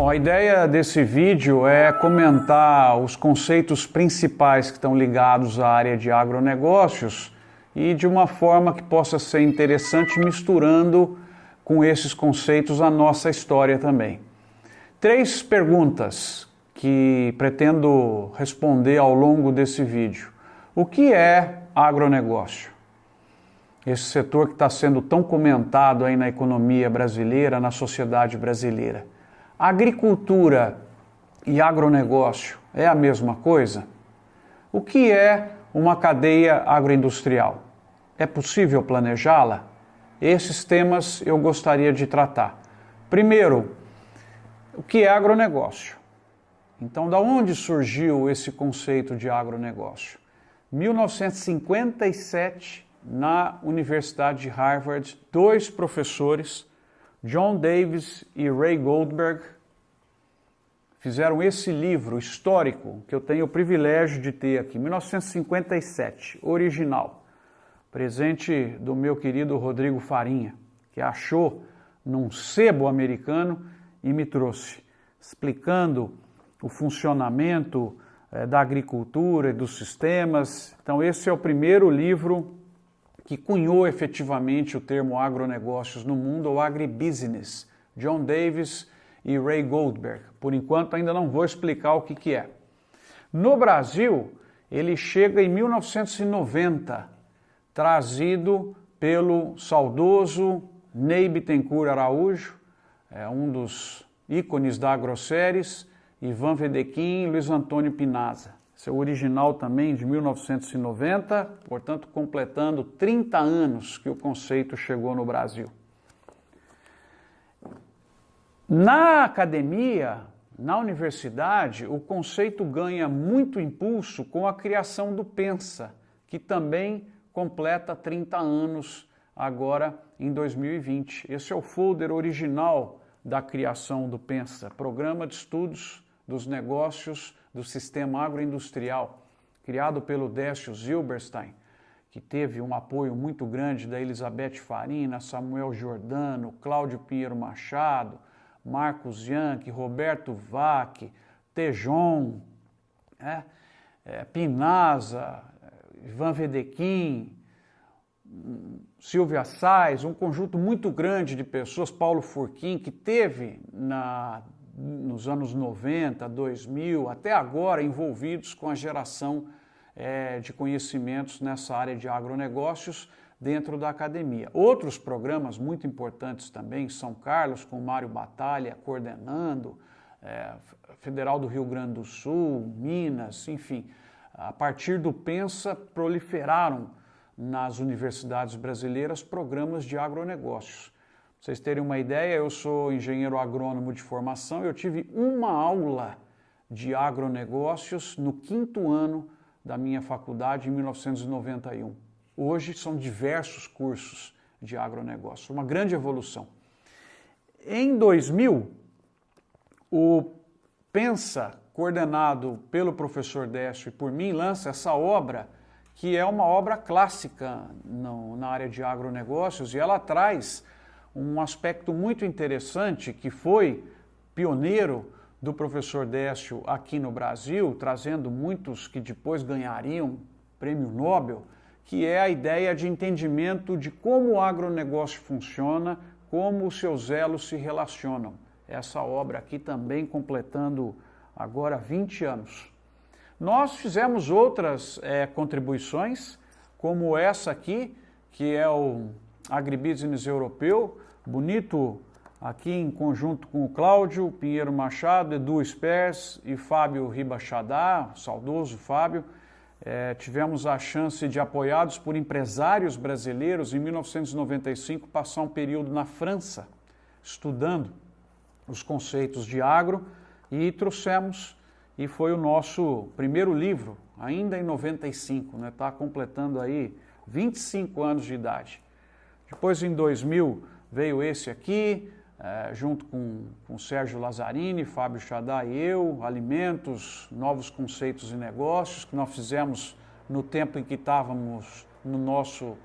Bom, a ideia desse vídeo é comentar os conceitos principais que estão ligados à área de agronegócios e de uma forma que possa ser interessante, misturando com esses conceitos a nossa história também. 3 perguntas que pretendo responder ao longo desse vídeo. O que é agronegócio? Esse setor que está sendo tão comentado aí na economia brasileira, na sociedade brasileira. Agricultura e agronegócio é a mesma coisa? O que é uma cadeia agroindustrial? É possível planejá-la? Esses temas eu gostaria de tratar. Primeiro, o que é agronegócio? Então, da onde surgiu esse conceito de agronegócio? 1957, na Universidade de Harvard, 2 professores, John Davis e Ray Goldberg, fizeram esse livro histórico que eu tenho o privilégio de ter aqui, 1957, original, presente do meu querido Rodrigo Farinha, que achou num sebo americano e me trouxe, explicando o funcionamento da agricultura e dos sistemas. Então esse é o primeiro livro que cunhou efetivamente o termo agronegócios no mundo, ou agribusiness, John Davis e Ray Goldberg. Por enquanto ainda não vou explicar o que é. No Brasil, ele chega em 1990, trazido pelo saudoso Ney Bittencourt Araújo, um dos ícones da AgroSéries, Ivan Vedequim e Luiz Antônio Pinazza. Esse é o original também, de 1990, portanto, completando 30 anos que o conceito chegou no Brasil. Na academia, na universidade, o conceito ganha muito impulso com a criação do Pensa, que também completa 30 anos agora em 2020. Esse é o folder original da criação do Pensa, Programa de Estudos dos Negócios do Sistema Agroindustrial, criado pelo Décio Zilberstein, que teve um apoio muito grande da Elizabeth Farina, Samuel Giordano, Cláudio Pinheiro Machado, Marcos Yankee, Roberto Vac, Tejon, Pinazza, Ivan Vedequim, Silvia Sais, um conjunto muito grande de pessoas, Paulo Furquim, que teve nos anos 90, 2000, até agora envolvidos com a geração de conhecimentos nessa área de agronegócios dentro da academia. Outros programas muito importantes também, São Carlos, com Mário Batalha coordenando, Federal do Rio Grande do Sul, Minas, enfim, a partir do Pensa proliferaram nas universidades brasileiras programas de agronegócios. Pra vocês terem uma ideia, eu sou engenheiro agrônomo de formação, eu tive uma aula de agronegócios no 5º ano da minha faculdade, em 1991. Hoje são diversos cursos de agronegócio, uma grande evolução. Em 2000, o Pensa, coordenado pelo professor Décio e por mim, lança essa obra, que é uma obra clássica na área de agronegócios, e ela traz um aspecto muito interessante que foi pioneiro do professor Décio aqui no Brasil, trazendo muitos que depois ganhariam prêmio Nobel, que é a ideia de entendimento de como o agronegócio funciona, como os seus elos se relacionam. Essa obra aqui também completando agora 20 anos. Nós fizemos outras contribuições, como essa aqui, que é o Agribusiness Europeu, bonito aqui em conjunto com o Cláudio Pinheiro Machado, Edu Spers e Fábio Ribachadá, saudoso Fábio. Tivemos a chance de, apoiados por empresários brasileiros, em 1995, passar um período na França, estudando os conceitos de agro, e trouxemos, e foi o nosso primeiro livro, ainda em 95, né? Está completando aí 25 anos de idade. Depois, em 2000, veio esse aqui, junto com Sérgio Lazzarini, Fábio Chadá e eu, Alimentos, Novos Conceitos e Negócios, que nós fizemos no tempo em que estávamos no nosso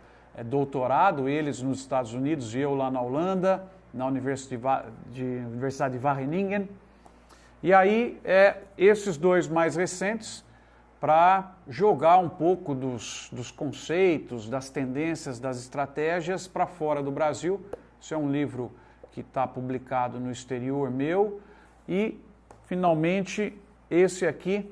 doutorado, eles nos Estados Unidos e eu lá na Holanda, na Universidade de Wageningen. E aí, esses dois mais recentes, para jogar um pouco dos conceitos, das tendências, das estratégias para fora do Brasil. Isso é um livro que está publicado no exterior meu. E, finalmente, esse aqui,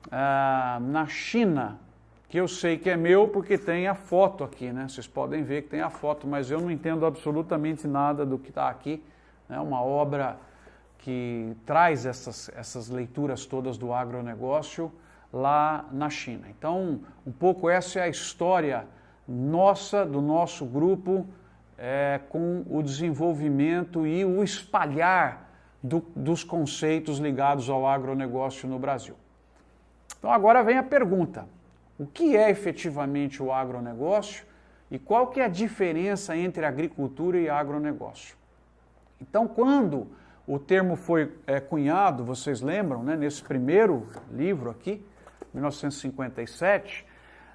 na China, que eu sei que é meu porque tem a foto aqui, né? Vocês podem ver que tem a foto, mas eu não entendo absolutamente nada do que está aqui. É uma obra que traz essas leituras todas do agronegócio lá na China. Então, um pouco essa é a história nossa, do nosso grupo, com o desenvolvimento e o espalhar dos conceitos ligados ao agronegócio no Brasil. Então, agora vem a pergunta: o que é efetivamente o agronegócio e qual que é a diferença entre agricultura e agronegócio? Então, quando o termo foi cunhado, vocês lembram, né, nesse primeiro livro aqui, 1957,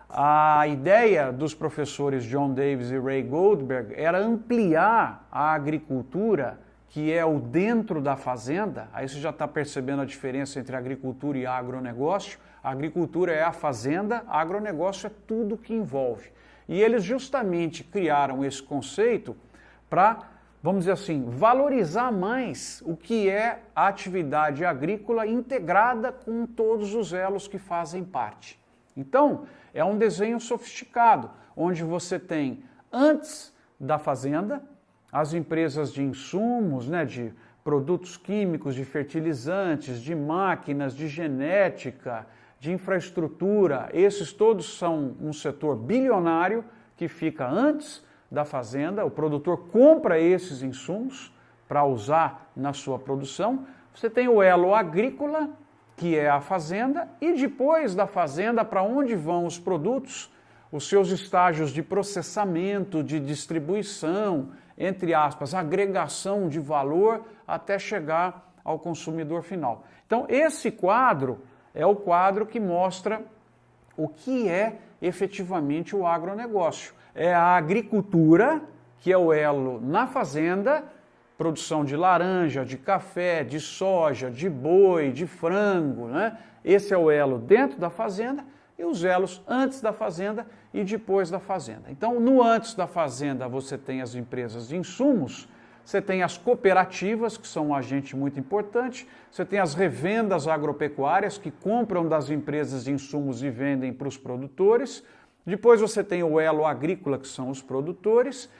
a ideia dos professores John Davis e Ray Goldberg era ampliar a agricultura, que é o dentro da fazenda. Aí você já está percebendo a diferença entre agricultura e agronegócio. A agricultura é a fazenda, agronegócio é tudo que envolve. E eles justamente criaram esse conceito para, vamos dizer assim, valorizar mais o que é a atividade agrícola integrada com todos os elos que fazem parte. Então, é um desenho sofisticado, onde você tem, antes da fazenda, as empresas de insumos, né, de produtos químicos, de fertilizantes, de máquinas, de genética, de infraestrutura. Esses todos são um setor bilionário que fica antes da fazenda. O produtor compra esses insumos para usar na sua produção. Você tem o elo agrícola, que é a fazenda, e depois da fazenda, para onde vão os produtos, os seus estágios de processamento, de distribuição, entre aspas, agregação de valor, até chegar ao consumidor final. Então, esse quadro é o quadro que mostra o que é efetivamente o agronegócio. É a agricultura, que é o elo na fazenda, produção de laranja, de café, de soja, de boi, de frango, né? Esse é o elo dentro da fazenda, e os elos antes da fazenda e depois da fazenda. Então, no antes da fazenda, você tem as empresas de insumos, você tem as cooperativas, que são um agente muito importante, você tem as revendas agropecuárias, que compram das empresas de insumos e vendem para os produtores. Depois você tem o elo agrícola, que são os produtores.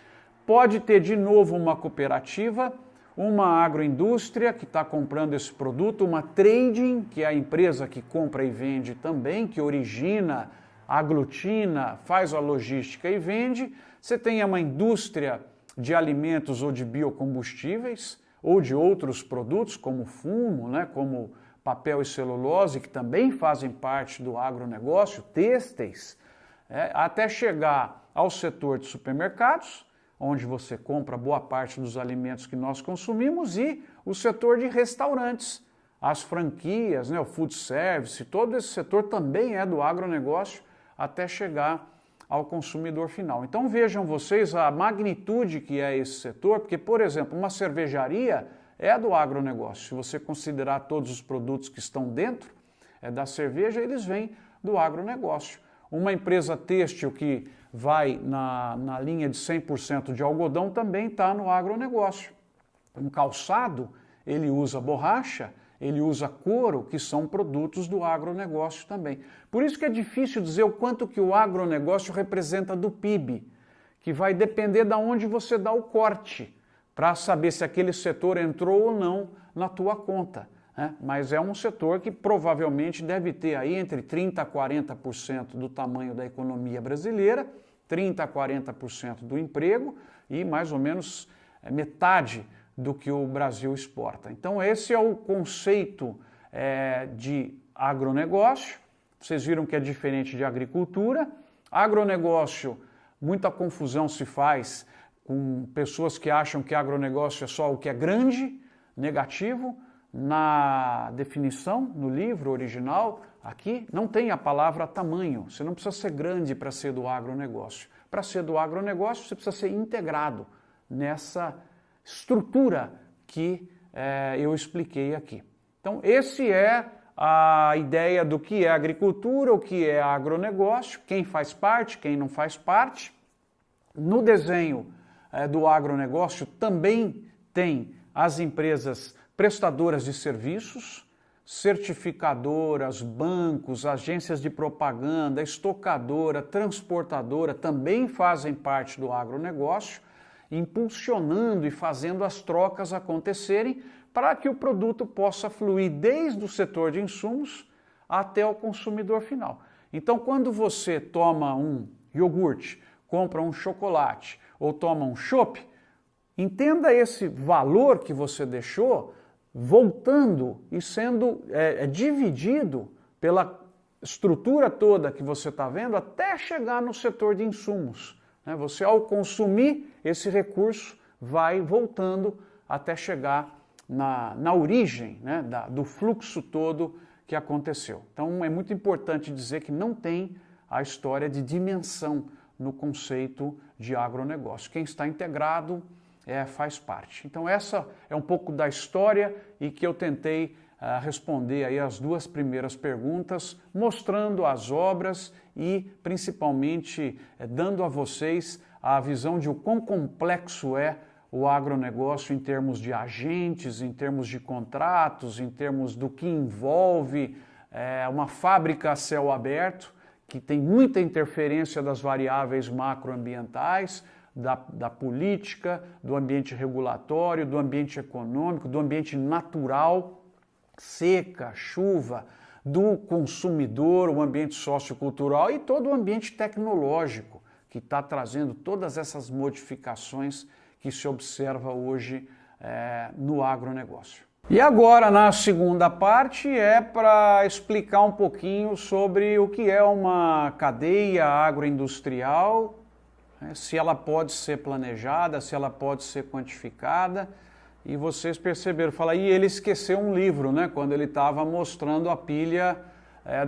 Pode ter de novo uma cooperativa, uma agroindústria que está comprando esse produto, uma trading, que é a empresa que compra e vende também, que origina, aglutina, faz a logística e vende. Você tem uma indústria de alimentos ou de biocombustíveis, ou de outros produtos, como fumo, né, como papel e celulose, que também fazem parte do agronegócio, têxteis, até chegar ao setor de supermercados, onde você compra boa parte dos alimentos que nós consumimos, e o setor de restaurantes, as franquias, né, o food service, todo esse setor também é do agronegócio até chegar ao consumidor final. Então vejam vocês a magnitude que é esse setor, porque, por exemplo, uma cervejaria é do agronegócio. Se você considerar todos os produtos que estão dentro da cerveja, eles vêm do agronegócio. Uma empresa têxtil que vai na linha de 100% de algodão também está no agronegócio. Um calçado, ele usa borracha, ele usa couro, que são produtos do agronegócio também. Por isso que é difícil dizer o quanto que o agronegócio representa do PIB, que vai depender de onde você dá o corte, para saber se aquele setor entrou ou não na tua conta. Mas é um setor que provavelmente deve ter aí entre 30% a 40% do tamanho da economia brasileira, 30% a 40% do emprego e mais ou menos metade do que o Brasil exporta. Então esse é o conceito de agronegócio. Vocês viram que é diferente de agricultura. Agronegócio, muita confusão se faz com pessoas que acham que agronegócio é só o que é grande, negativo. Na definição, no livro original, aqui, não tem a palavra tamanho. Você não precisa ser grande para ser do agronegócio. Para ser do agronegócio, você precisa ser integrado nessa estrutura que eu expliquei aqui. Então, esse é a ideia do que é agricultura, o que é agronegócio, quem faz parte, quem não faz parte. No desenho do agronegócio também tem as empresas prestadoras de serviços, certificadoras, bancos, agências de propaganda, estocadora, transportadora também fazem parte do agronegócio, impulsionando e fazendo as trocas acontecerem para que o produto possa fluir desde o setor de insumos até o consumidor final. Então, quando você toma um iogurte, compra um chocolate ou toma um chopp, entenda esse valor que você deixou voltando e sendo dividido pela estrutura toda que você está vendo até chegar no setor de insumos. Você, ao consumir esse recurso, vai voltando até chegar na origem, do fluxo todo que aconteceu. Então é muito importante dizer que não tem a história de dimensão no conceito de agronegócio. Quem está integrado faz parte. Então essa é um pouco da história e que eu tentei responder aí as duas primeiras perguntas, mostrando as obras e principalmente dando a vocês a visão de o quão complexo é o agronegócio em termos de agentes, em termos de contratos, em termos do que envolve uma fábrica a céu aberto, que tem muita interferência das variáveis macroambientais, da política, do ambiente regulatório, do ambiente econômico, do ambiente natural, seca, chuva, do consumidor, o ambiente sociocultural e todo o ambiente tecnológico que está trazendo todas essas modificações que se observa hoje no agronegócio. E agora, na segunda parte, é para explicar um pouquinho sobre o que é uma cadeia agroindustrial, se ela pode ser planejada, se ela pode ser quantificada. E vocês perceberam, e ele esqueceu um livro, quando ele estava mostrando a pilha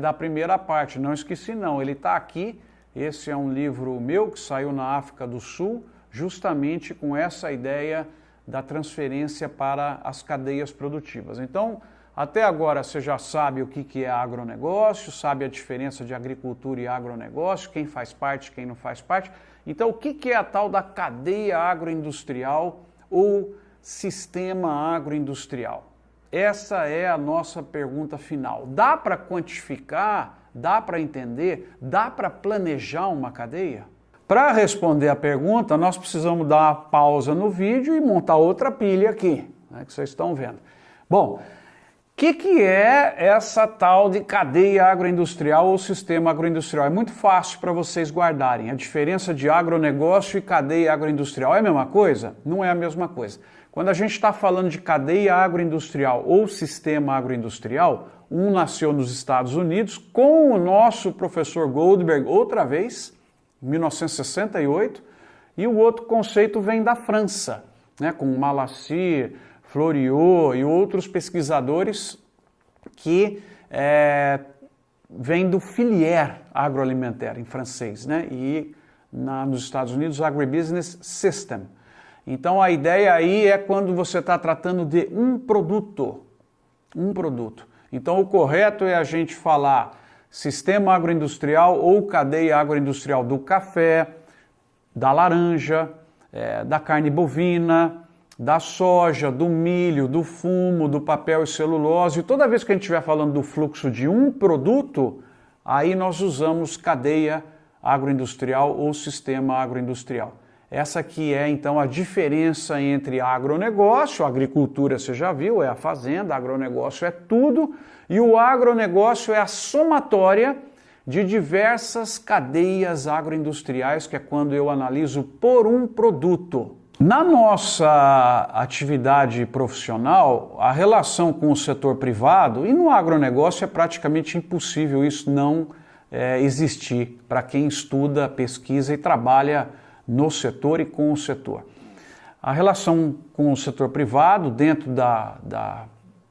da primeira parte. Não esqueci não, ele está aqui, esse é um livro meu que saiu na África do Sul, justamente com essa ideia da transferência para as cadeias produtivas. Então, até agora você já sabe o que é agronegócio, sabe a diferença de agricultura e agronegócio, quem faz parte, quem não faz parte. Então, o que é a tal da cadeia agroindustrial ou sistema agroindustrial? Essa é a nossa pergunta final. Dá para quantificar? Dá para entender? Dá para planejar uma cadeia? Para responder a pergunta, nós precisamos dar uma pausa no vídeo e montar outra pilha aqui, que vocês estão vendo. Bom, o que é essa tal de cadeia agroindustrial ou sistema agroindustrial? É muito fácil para vocês guardarem. A diferença de agronegócio e cadeia agroindustrial é a mesma coisa? Não é a mesma coisa. Quando a gente está falando de cadeia agroindustrial ou sistema agroindustrial, um nasceu nos Estados Unidos com o nosso professor Goldberg outra vez, em 1968, e o outro conceito vem da França, com Malassir, Floriot e outros pesquisadores que vêm do Filière agroalimentaire em francês, e nos Estados Unidos Agribusiness System. Então a ideia aí é quando você está tratando de um produto. Então o correto é a gente falar sistema agroindustrial ou cadeia agroindustrial do café, da laranja, da carne bovina, da soja, do milho, do fumo, do papel e celulose. E toda vez que a gente estiver falando do fluxo de um produto, aí nós usamos cadeia agroindustrial ou sistema agroindustrial. Essa aqui é então a diferença entre agronegócio, agricultura você já viu, é a fazenda, agronegócio é tudo, e o agronegócio é a somatória de diversas cadeias agroindustriais, que é quando eu analiso por um produto. Na nossa atividade profissional, a relação com o setor privado, e no agronegócio é praticamente impossível isso não existir para quem estuda, pesquisa e trabalha no setor e com o setor. A relação com o setor privado, dentro da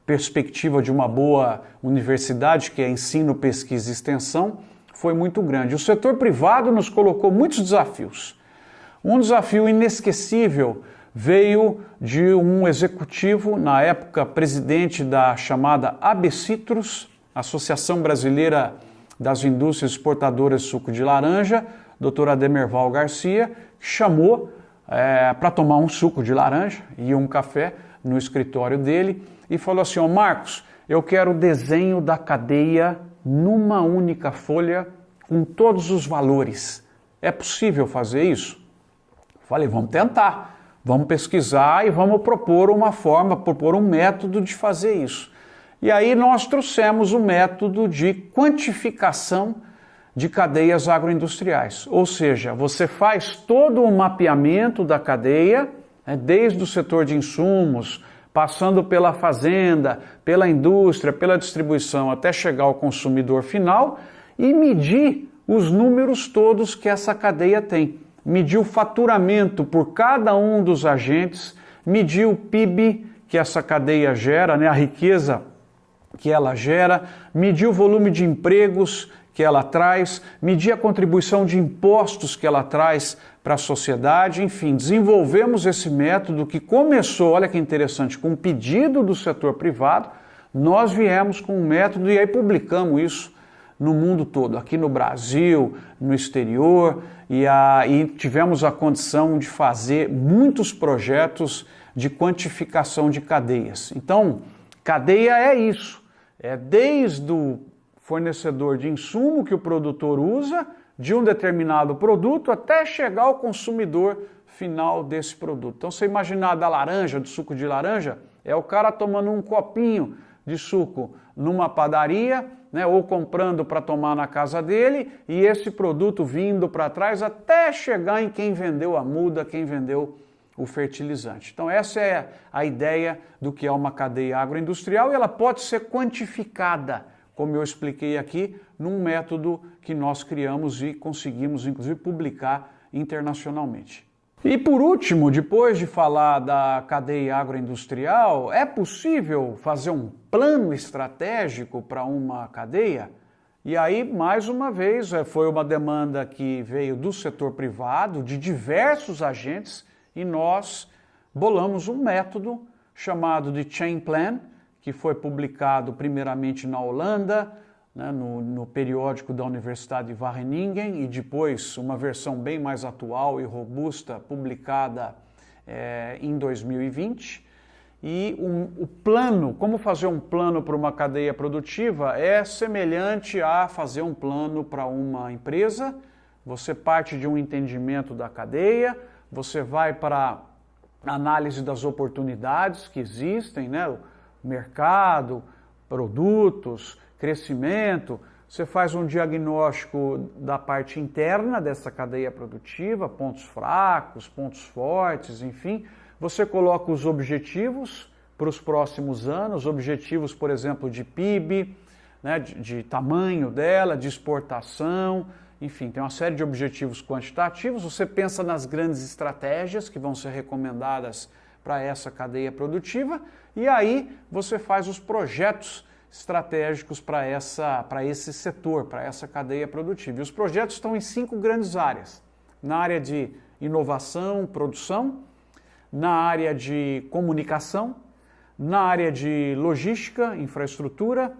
perspectiva de uma boa universidade, que é ensino, pesquisa e extensão, foi muito grande. O setor privado nos colocou muitos desafios. Um desafio inesquecível veio de um executivo, na época presidente da chamada AB Citrus, Associação Brasileira das Indústrias Exportadoras de Suco de Laranja, Dr. Ademerval Garcia, que chamou para tomar um suco de laranja e um café no escritório dele e falou assim: ó, Marcos, eu quero o desenho da cadeia numa única folha com todos os valores. É possível fazer isso? Falei, vamos tentar. Vamos pesquisar e vamos propor uma forma, propor um método de fazer isso. E aí nós trouxemos o método de quantificação de cadeias agroindustriais. Ou seja, você faz todo o mapeamento da cadeia, desde o setor de insumos, passando pela fazenda, pela indústria, pela distribuição, até chegar ao consumidor final e medir os números todos que essa cadeia tem. Medir o faturamento por cada um dos agentes, medir o PIB que essa cadeia gera, a riqueza que ela gera, medir o volume de empregos que ela traz, medir a contribuição de impostos que ela traz para a sociedade, enfim, desenvolvemos esse método que começou, olha que interessante, com um pedido do setor privado, nós viemos com um método e aí publicamos isso no mundo todo, aqui no Brasil, no exterior, e tivemos a condição de fazer muitos projetos de quantificação de cadeias. Então, cadeia é isso, é desde o fornecedor de insumo que o produtor usa, de um determinado produto, até chegar ao consumidor final desse produto. Então, você imaginar da laranja, do suco de laranja, é o cara tomando um copinho de suco numa padaria, ou comprando para tomar na casa dele, e esse produto vindo para trás até chegar em quem vendeu a muda, quem vendeu o fertilizante. Então essa é a ideia do que é uma cadeia agroindustrial e ela pode ser quantificada, como eu expliquei aqui, num método que nós criamos e conseguimos inclusive publicar internacionalmente. E por último, depois de falar da cadeia agroindustrial, é possível fazer um plano estratégico para uma cadeia? E aí, mais uma vez, foi uma demanda que veio do setor privado, de diversos agentes, e nós bolamos um método chamado de Chain Plan, que foi publicado primeiramente na Holanda, no periódico da Universidade de Wageningen, e depois uma versão bem mais atual e robusta, publicada em 2020. E o plano, como fazer um plano para uma cadeia produtiva, é semelhante a fazer um plano para uma empresa. Você parte de um entendimento da cadeia, você vai para a análise das oportunidades que existem, o mercado, produtos, crescimento, você faz um diagnóstico da parte interna dessa cadeia produtiva, pontos fracos, pontos fortes, enfim. Você coloca os objetivos para os próximos anos, objetivos, por exemplo, de PIB, de tamanho dela, de exportação, enfim, tem uma série de objetivos quantitativos. Você pensa nas grandes estratégias que vão ser recomendadas para essa cadeia produtiva e aí você faz os projetos estratégicos para esse setor, para essa cadeia produtiva. E os projetos estão em 5 grandes áreas. Na área de inovação, produção, na área de comunicação, na área de logística, infraestrutura,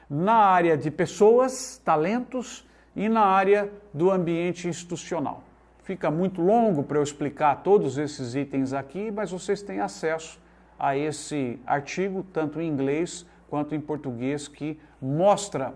na área de pessoas, talentos e na área do ambiente institucional. Fica muito longo para eu explicar todos esses itens aqui, mas vocês têm acesso a esse artigo, tanto em inglês quanto em português, que mostra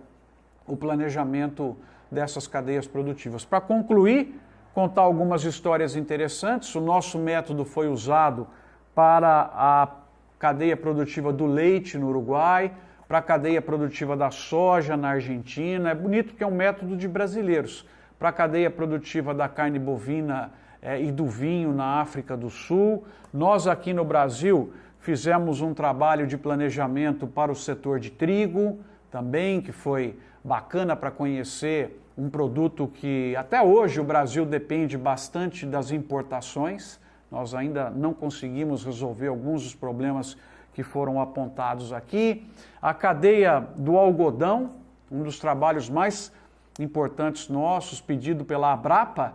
o planejamento dessas cadeias produtivas. Para concluir, contar algumas histórias interessantes. O nosso método foi usado para a cadeia produtiva do leite no Uruguai, para a cadeia produtiva da soja na Argentina. É bonito porque é um método de brasileiros. Para a cadeia produtiva da carne bovina e do vinho na África do Sul. Nós aqui no Brasil fizemos um trabalho de planejamento para o setor de trigo também, que foi bacana para conhecer um produto que até hoje o Brasil depende bastante das importações. Nós ainda não conseguimos resolver alguns dos problemas que foram apontados aqui. A cadeia do algodão, um dos trabalhos mais importantes nossos, pedido pela Abrapa,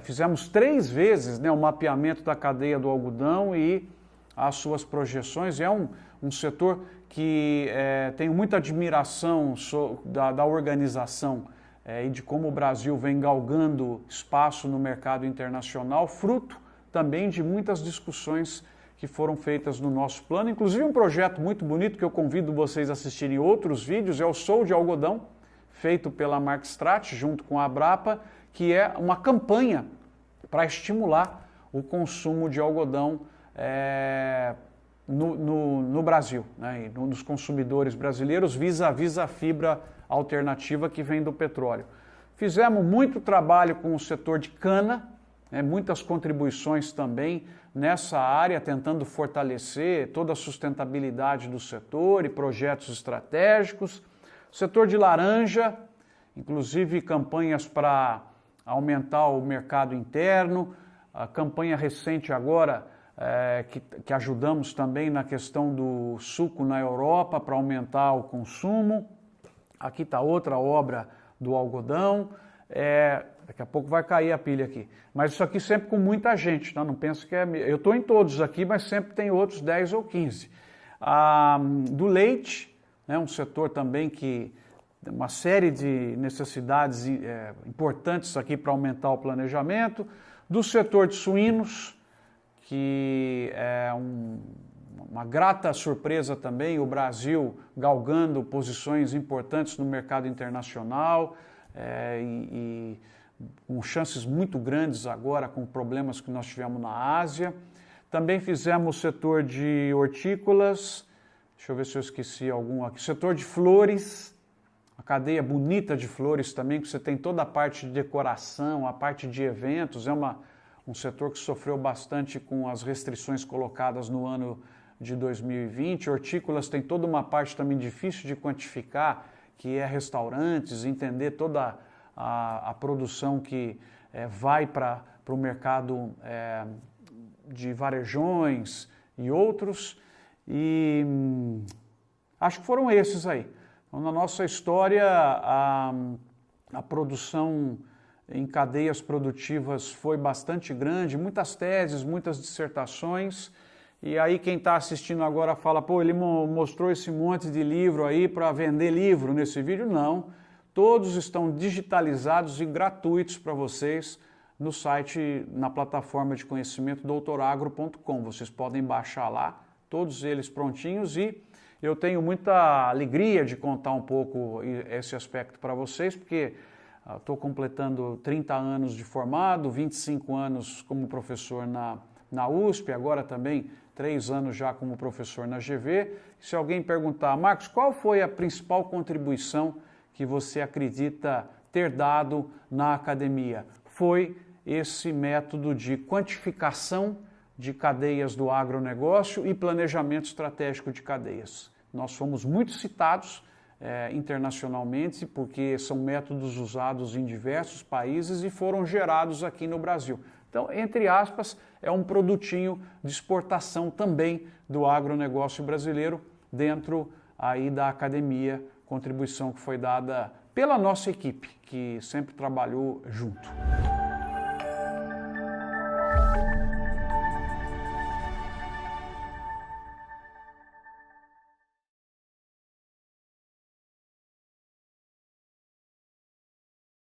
fizemos 3 vezes, né, o mapeamento da cadeia do algodão e as suas projeções. É um setor que tenho muita admiração da organização e de como o Brasil vem galgando espaço no mercado internacional, fruto também de muitas discussões que foram feitas no nosso plano, inclusive um projeto muito bonito que eu convido vocês a assistirem outros vídeos, é o Sou de Algodão, feito pela Markstrat junto com a Abrapa, que é uma campanha para estimular o consumo de algodão no Brasil, né, e nos consumidores brasileiros vis-à-vis a fibra alternativa que vem do petróleo. Fizemos muito trabalho com o setor de cana, muitas contribuições também nessa área, tentando fortalecer toda a sustentabilidade do setor e projetos estratégicos. Setor de laranja, inclusive campanhas para aumentar o mercado interno, a campanha recente agora que ajudamos também na questão do suco na Europa para aumentar o consumo. Aqui está outra obra do algodão. Daqui a pouco vai cair a pilha aqui. Mas isso aqui sempre com muita gente, tá? Não penso que eu estou em todos aqui, mas sempre tem outros 10 ou 15. Do leite, né, um setor também que tem uma série de necessidades importantes aqui para aumentar o planejamento. Do setor de suínos, que é uma grata surpresa também, o Brasil galgando posições importantes no mercado internacional, e com chances muito grandes agora com problemas que nós tivemos na Ásia. Também fizemos o setor de hortícolas, deixa eu ver se eu esqueci algum aqui, setor de flores, a cadeia bonita de flores também, que você tem toda a parte de decoração, a parte de eventos, um setor que sofreu bastante com as restrições colocadas no ano de 2020. Hortícolas tem toda uma parte também difícil de quantificar, que é restaurantes, entender toda a produção que vai para o mercado de varejões e outros. E acho que foram esses aí. Então, na nossa história, a produção em cadeias produtivas foi bastante grande, muitas teses, muitas dissertações. E aí quem está assistindo agora fala, pô, ele mostrou esse monte de livro aí para vender livro nesse vídeo. Não, todos estão digitalizados e gratuitos para vocês no site, na plataforma de conhecimento doutoragro.com. Vocês podem baixar lá, todos eles prontinhos, e eu tenho muita alegria de contar um pouco esse aspecto para vocês, porque estou completando 30 anos de formado, 25 anos como professor na USP, agora também 3 anos já como professor na GV. Se alguém perguntar, Marcos, qual foi a principal contribuição que você acredita ter dado na academia? Foi esse método de quantificação de cadeias do agronegócio e planejamento estratégico de cadeias. Nós fomos muito citados internacionalmente, porque são métodos usados em diversos países e foram gerados aqui no Brasil. Então, entre aspas, é um produtinho de exportação também do agronegócio brasileiro dentro aí da academia, contribuição que foi dada pela nossa equipe, que sempre trabalhou junto.